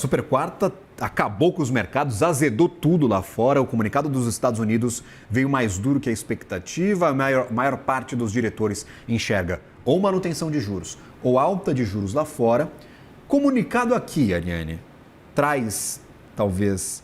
Super quarta acabou com os mercados, azedou tudo lá fora. O comunicado dos Estados Unidos veio mais duro que a expectativa. A maior parte dos diretores enxerga ou manutenção de juros ou alta de juros lá fora. Comunicado aqui, Ariane, traz talvez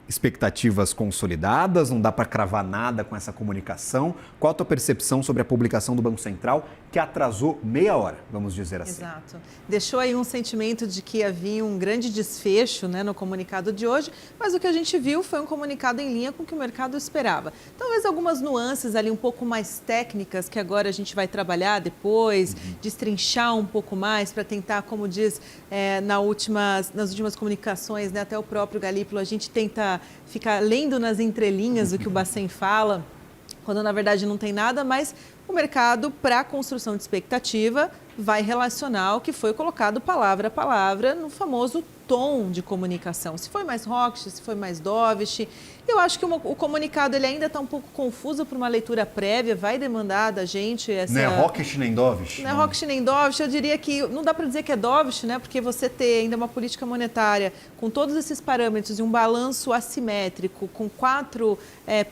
expectativas consolidadas, não dá para cravar nada com essa comunicação. Qual a tua percepção sobre a publicação do Banco Central, que atrasou meia hora, vamos dizer assim? Exato. Deixou aí um sentimento de que havia um grande desfecho, né, no comunicado de hoje, mas o que a gente viu foi um comunicado em linha com o que o mercado esperava. Talvez algumas nuances ali um pouco mais técnicas, que agora a gente vai trabalhar depois, destrinchar um pouco mais para tentar, como diz nas últimas comunicações, né, até o próprio Galípolo, a gente tenta ficar lendo nas entrelinhas o que o Bacen fala, quando na verdade não tem nada, mas o mercado, para a construção de expectativa, vai relacionar o que foi colocado palavra a palavra no famoso tom de comunicação. Se foi mais hawkish, se foi mais dovish. Eu acho que o comunicado ele ainda está um pouco confuso para uma leitura prévia, vai demandar da gente essa... Não é hawkish nem dovish? Não é hawkish nem dovish, eu diria que não dá para dizer que é dovish, né? Porque você ter ainda uma política monetária com todos esses parâmetros e um balanço assimétrico, com 4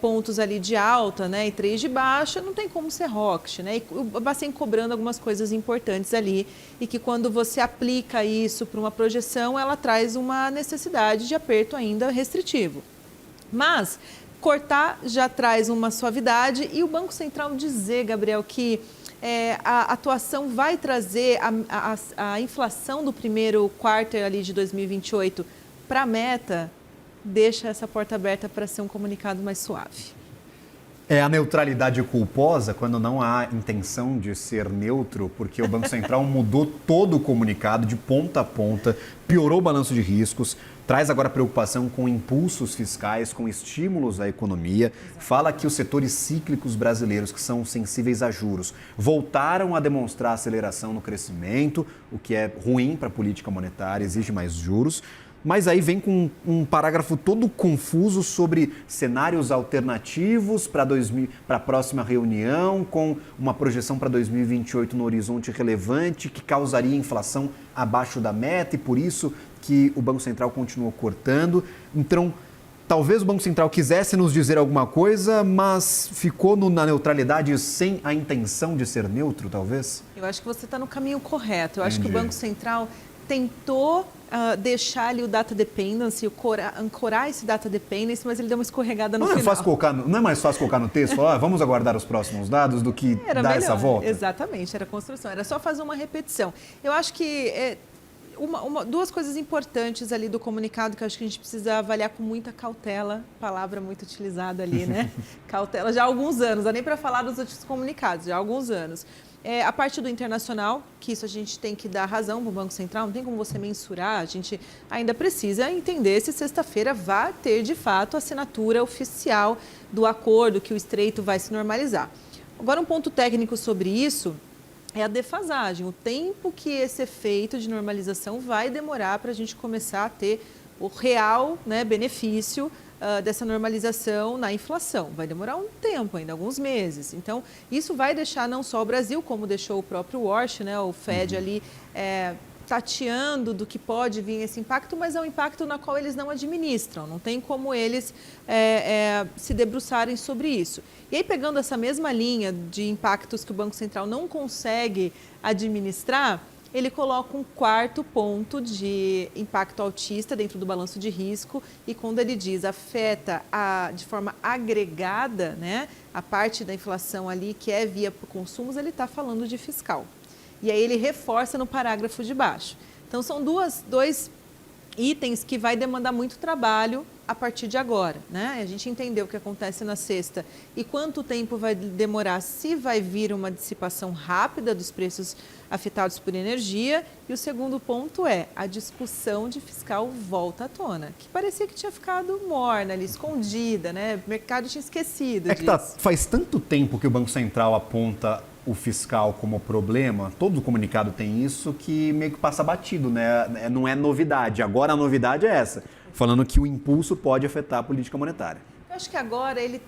pontos ali de alta, né, e 3 de baixa, não tem como ser hawkish, né? E o Bacen cobrando algumas coisas importantes ali e que quando você aplica isso para uma projeção, ela traz uma necessidade de aperto ainda restritivo. Mas cortar já traz uma suavidade e o Banco Central dizer, Gabriel, que a atuação vai trazer a inflação do primeiro quarto ali de 2028 para a meta, deixa essa porta aberta para ser um comunicado mais suave. É a neutralidade culposa quando não há intenção de ser neutro, porque o Banco Central mudou todo o comunicado de ponta a ponta, piorou o balanço de riscos, traz agora preocupação com impulsos fiscais, com estímulos à economia, fala que os setores cíclicos brasileiros que são sensíveis a juros voltaram a demonstrar aceleração no crescimento, o que é ruim para a política monetária, exige mais juros. Mas aí vem com um parágrafo todo confuso sobre cenários alternativos para a próxima reunião, com uma projeção para 2028 no horizonte relevante, que causaria inflação abaixo da meta e por isso que o Banco Central continuou cortando. Então, talvez o Banco Central quisesse nos dizer alguma coisa, mas ficou na neutralidade sem a intenção de ser neutro, talvez? Eu acho que você está no caminho correto. Eu acho Entendi. que o Banco Central tentou deixar ali o data dependence, ancorar esse data dependence, mas ele deu uma escorregada no final. Não é mais fácil colocar no texto, falar, vamos aguardar os próximos dados, do que Era dar melhor. essa volta? Exatamente, era construção, era só fazer uma repetição. Eu acho que duas coisas importantes ali do comunicado que eu acho que a gente precisa avaliar com muita cautela, palavra muito utilizada ali, né? Cautela já há alguns anos, não dá nem para falar dos outros comunicados, já há alguns anos. A parte do internacional, que isso a gente tem que dar razão para o Banco Central, não tem como você mensurar, a gente ainda precisa entender se sexta-feira vai ter, de fato, a assinatura oficial do acordo, que o estreito vai se normalizar. Agora, um ponto técnico sobre isso é a defasagem, o tempo que esse efeito de normalização vai demorar para a gente começar a ter o real, né, benefício dessa normalização na inflação. Vai demorar um tempo ainda, alguns meses. Então, isso vai deixar não só o Brasil, como deixou o próprio Warsh, né, o Fed ali, tateando do que pode vir esse impacto, mas é um impacto na qual eles não administram, não tem como eles se debruçarem sobre isso. E aí, pegando essa mesma linha de impactos que o Banco Central não consegue administrar, ele coloca um quarto ponto de impacto altista dentro do balanço de risco e quando ele diz afeta de forma agregada, né, a parte da inflação ali que é via consumos, ele está falando de fiscal. E aí ele reforça no parágrafo de baixo. Então são dois itens que vai demandar muito trabalho a partir de agora, né? A gente entendeu o que acontece na sexta e quanto tempo vai demorar, se vai vir uma dissipação rápida dos preços afetados por energia. E o segundo ponto é a discussão de fiscal volta à tona, que parecia que tinha ficado morna ali, escondida, né? O mercado tinha esquecido disso. Faz tanto tempo que o Banco Central aponta o fiscal como problema, todo comunicado tem isso, que meio que passa batido, né? Não é novidade. Agora a novidade é essa, falando que o impulso pode afetar a política monetária. Eu acho que agora ele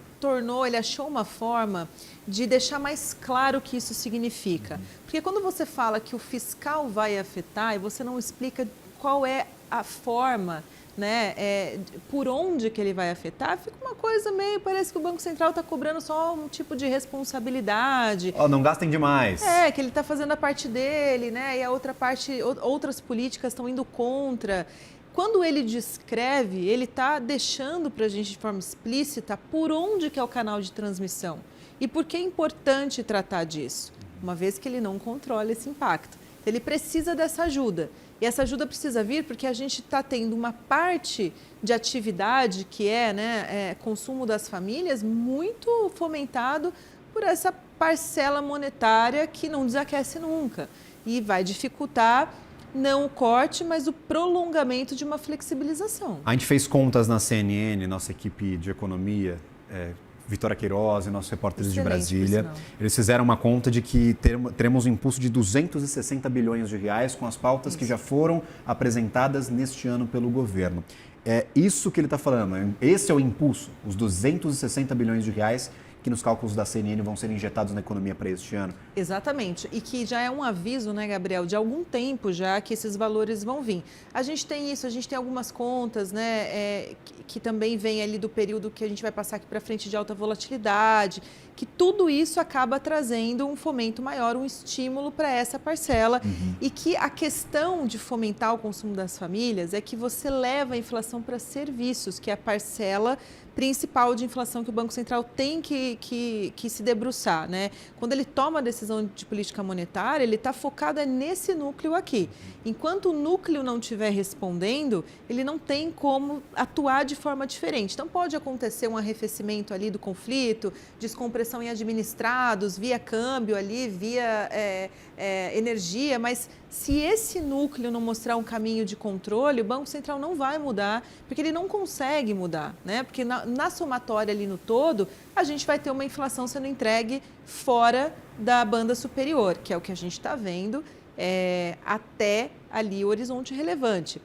achou uma forma de deixar mais claro o que isso significa. Porque quando você fala que o fiscal vai afetar e você não explica qual é a forma, né, por onde que ele vai afetar, fica uma coisa meio, parece que o Banco Central está cobrando só um tipo de responsabilidade. Não gastem demais. Que ele está fazendo a parte dele, né, e a outra parte, outras políticas estão indo contra. Quando ele descreve, ele está deixando para a gente de forma explícita por onde que é o canal de transmissão e por que é importante tratar disso, uma vez que ele não controla esse impacto. Ele precisa dessa ajuda. E essa ajuda precisa vir porque a gente está tendo uma parte de atividade que consumo das famílias muito fomentado por essa parcela monetária que não desaquece nunca e vai dificultar não o corte, mas o prolongamento de uma flexibilização. A gente fez contas na CNN, nossa equipe de economia, Vitória Queiroz e nossos repórteres de Brasília. Eles fizeram uma conta de que teremos um impulso de 260 bilhões de reais com as pautas que já foram apresentadas neste ano pelo governo. É isso que ele está falando, esse é o impulso, os 260 bilhões de reais que nos cálculos da CNN vão ser injetados na economia para este ano. Exatamente, e que já é um aviso, né, Gabriel, de algum tempo já que esses valores vão vir. A gente tem isso, a gente tem algumas contas, né, que também vem ali do período que a gente vai passar aqui para frente de alta volatilidade, que tudo isso acaba trazendo um fomento maior, um estímulo para essa parcela e que a questão de fomentar o consumo das famílias é que você leva a inflação para serviços, que é a parcela principal de inflação que o Banco Central tem que se debruçar, né? Quando ele toma a decisão de política monetária, ele está focado nesse núcleo aqui. Enquanto o núcleo não estiver respondendo, ele não tem como atuar de forma diferente. Então, pode acontecer um arrefecimento ali do conflito, descompressão em administrados, via câmbio ali, via energia, mas se esse núcleo não mostrar um caminho de controle, o Banco Central não vai mudar, porque ele não consegue mudar, né? Porque na somatória ali no todo, a gente vai ter uma inflação sendo entregue fora da banda superior, que é o que a gente está vendo até ali o horizonte relevante.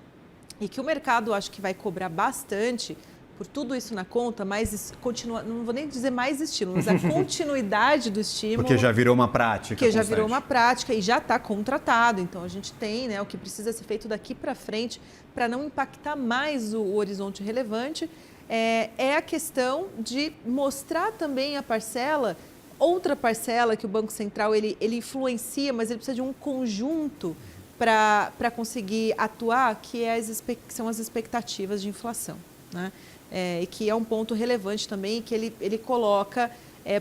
E que o mercado acho que vai cobrar bastante por tudo isso na conta, mas continua, não vou nem dizer mais estímulo, mas a continuidade do estímulo. Porque já virou uma prática. Porque já virou uma prática e já está contratado. Então, a gente tem, né, o que precisa ser feito daqui para frente para não impactar mais o horizonte relevante. É a questão de mostrar também a parcela, outra parcela que o Banco Central ele influencia, mas ele precisa de um conjunto para conseguir atuar, que são as expectativas de inflação, né? E que é um ponto relevante também, que ele coloca,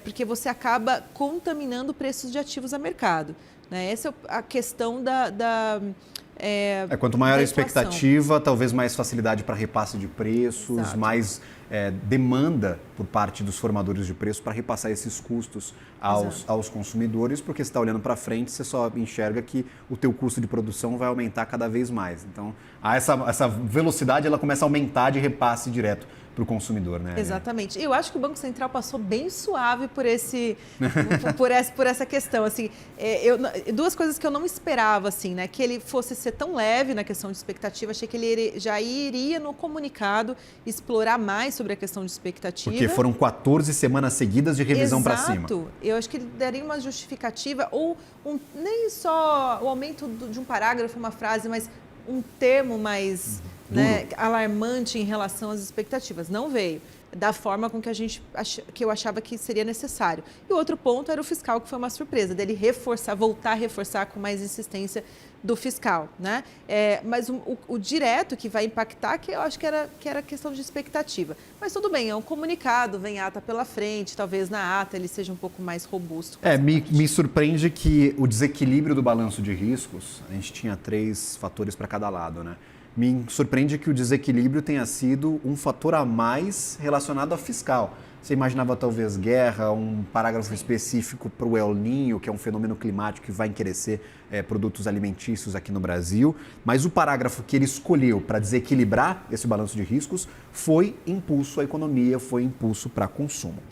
porque você acaba contaminando preços de ativos a mercado, né? Essa é a questão quanto maior a expectativa, talvez mais facilidade para repasse de preços, exato, mais demanda por parte dos formadores de preço para repassar esses custos aos consumidores, porque você está olhando para frente, você só enxerga que o teu custo de produção vai aumentar cada vez mais. Então, essa velocidade ela começa a aumentar de repasse direto para o consumidor, né? Exatamente. Eu acho que o Banco Central passou bem suave por por essa questão. Assim, duas coisas que eu não esperava, assim, né? Que ele fosse ser tão leve na questão de expectativa. Achei que ele já iria no comunicado explorar mais sobre a questão de expectativa. Porque foram 14 semanas seguidas de revisão para cima. Exato. Eu acho que ele daria uma justificativa ou nem só o aumento de um parágrafo, uma frase, mas um termo mais alarmante em relação às expectativas. Não veio da forma com que eu achava que seria necessário. E o outro ponto era o fiscal, que foi uma surpresa, dele voltar a reforçar com mais insistência do fiscal, né? Mas o direto que vai impactar, que eu acho que era questão de expectativa. Mas tudo bem, é um comunicado, vem ata pela frente, talvez na ata ele seja um pouco mais robusto. Me surpreende que o desequilíbrio do balanço de riscos, a gente tinha 3 fatores para cada lado, né? Me surpreende que o desequilíbrio tenha sido um fator a mais relacionado ao fiscal. Você imaginava talvez guerra, um parágrafo específico para o El Niño, que é um fenômeno climático que vai encarecer produtos alimentícios aqui no Brasil, mas o parágrafo que ele escolheu para desequilibrar esse balanço de riscos foi impulso à economia, foi impulso para consumo.